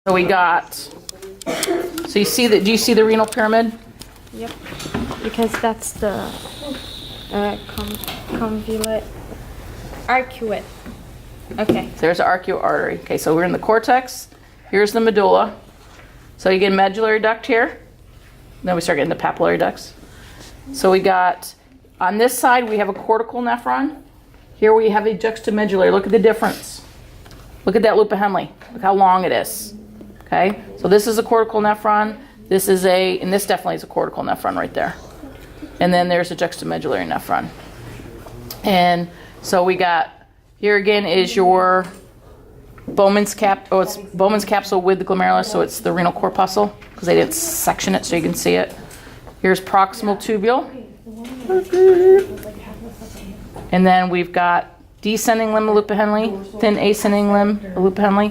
So we got, so you see that, do you see the renal pyramid? Yep. Because that's the convolute arcuate. Okay. So there's the arcuate artery. Okay, so we're in the cortex. Here's the medulla. So you get medullary duct here. Then we start getting the papillary ducts. So we got, on this side, we have a cortical nephron. Here we have a juxtamedullary. Look at the difference. Look at that loop of Henle. Look how long it is. Okay, so this is a cortical nephron. This is and this definitely is a cortical nephron right there. And then there's a juxtamedullary nephron. And so we got, here again is your Bowman's it's Bowman's capsule with the glomerulus, so it's the renal corpuscle, because they didn't section it so you can see it. Here's proximal tubule. And then we've got descending limb of loop of Henle, thin ascending limb of loop of Henle,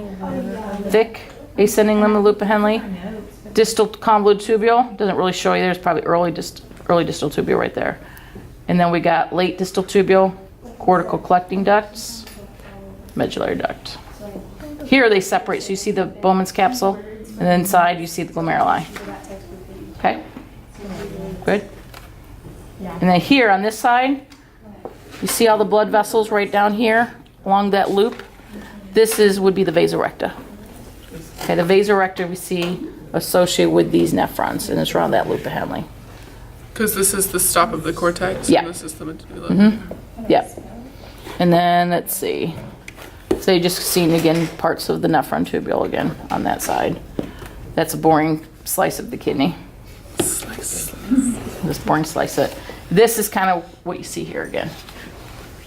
thick ascending limb of loop of Henle, distal convoluted tubule. Doesn't really show you. There's probably early distal tubule right there. And then we got late distal tubule, cortical collecting ducts, medullary duct. Here they separate, so you see the Bowman's capsule, and then inside you see the glomeruli. Okay? Good? And then here on this side, you see all the blood vessels right down here along that loop? This would be the vasa recta. Okay, the vasa recta we see associated with these nephrons, and it's around that loop of Henle. Because this is the stop of the cortex? Yeah. And this is the medulla? Mm-hmm. Yep. And then, let's see. So you just seen, again, parts of the nephron tubule again on that side. That's a boring slice of the kidney. Slice. This boring slice it. This is kind of what you see here again.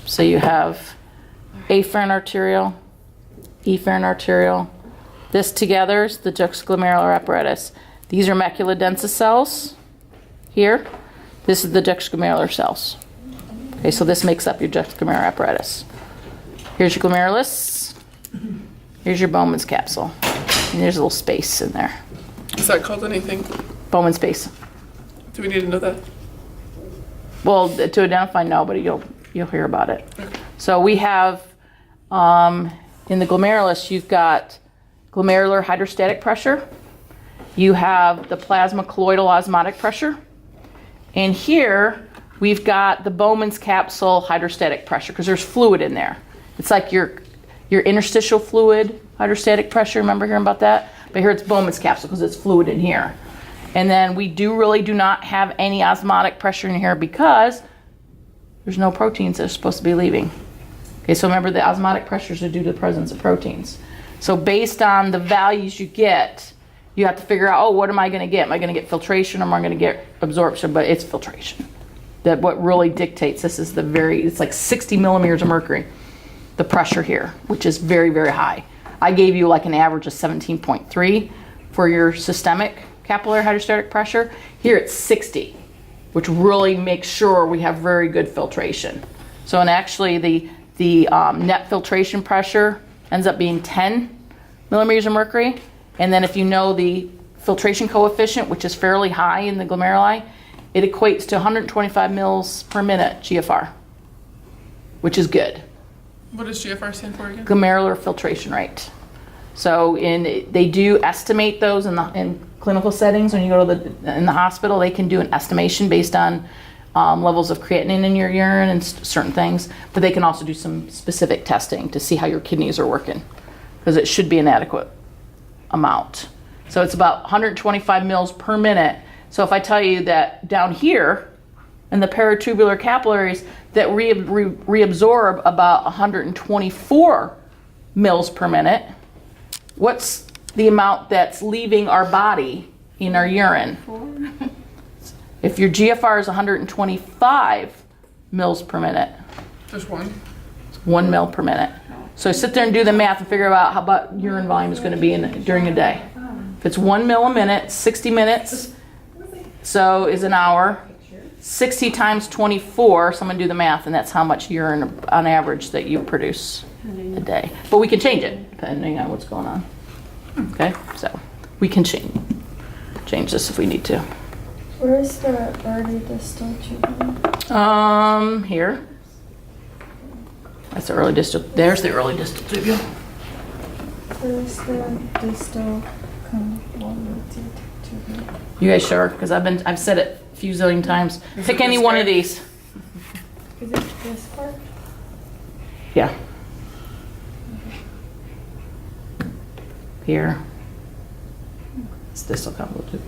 So you have afferent arterial, efferent arterial. This together is the juxtaglomerular apparatus. These are macula densa cells here. This is the juxtaglomerular cells. Okay, so this makes up your juxtaglomerular apparatus. Here's your glomerulus. Here's your Bowman's capsule. And there's a little space in there. Is that called anything? Bowman space. Do we need to know that? Well, to identify, no, but you'll hear about it. So we have, in the glomerulus, you've got glomerular hydrostatic pressure. You have the plasma colloidal osmotic pressure. And here, we've got the Bowman's capsule hydrostatic pressure, because there's fluid in there. It's like your interstitial fluid hydrostatic pressure. Remember hearing about that? But here it's Bowman's capsule because it's fluid in here. And then we really do not have any osmotic pressure in here because there's no proteins that are supposed to be leaving. Okay, so remember the osmotic pressures are due to the presence of proteins. So based on the values you get, you have to figure out, oh, what am I going to get? Am I going to get filtration or am I going to get absorption? But it's filtration. That what really dictates this is it's like 60 millimeters of mercury, the pressure here, which is very, very high. I gave you like an average of 17.3 for your systemic capillary hydrostatic pressure. Here it's 60, which really makes sure we have very good filtration. So, and actually the net filtration pressure ends up being 10 millimeters of mercury. And then if you know the filtration coefficient, which is fairly high in the glomeruli, it equates to 125 mils per minute GFR, which is good. What does GFR stand for again? Glomerular filtration rate. So they do estimate those in clinical settings. When you go to in the hospital, they can do an estimation based on levels of creatinine in your urine and certain things. But they can also do some specific testing to see how your kidneys are working, because it should be an adequate amount. So it's about 125 mils per minute. So if I tell you that down here in the peritubular capillaries that reabsorb about 124 mils per minute, what's the amount that's leaving our body in our urine? If your GFR is 125 mils per minute. Just one? It's 1 mil per minute. So sit there and do the math and figure out how about urine volume is going to be during a day. If it's 1 mil a minute, 60 minutes, so is an hour. 60 times 24, someone do the math, and that's how much urine on average that you produce a day. But we can change it depending on what's going on. Okay, so we can change this if we need to. Where is the early distal tubule? Here. That's the early distal. There's the early distal tubule. Where's the distal convoluted tubule? You guys sure? Because I've said it a few zillion times. Is Pick it any this one guy? of these. Is it this part? Yeah. Here. It's distal convoluted.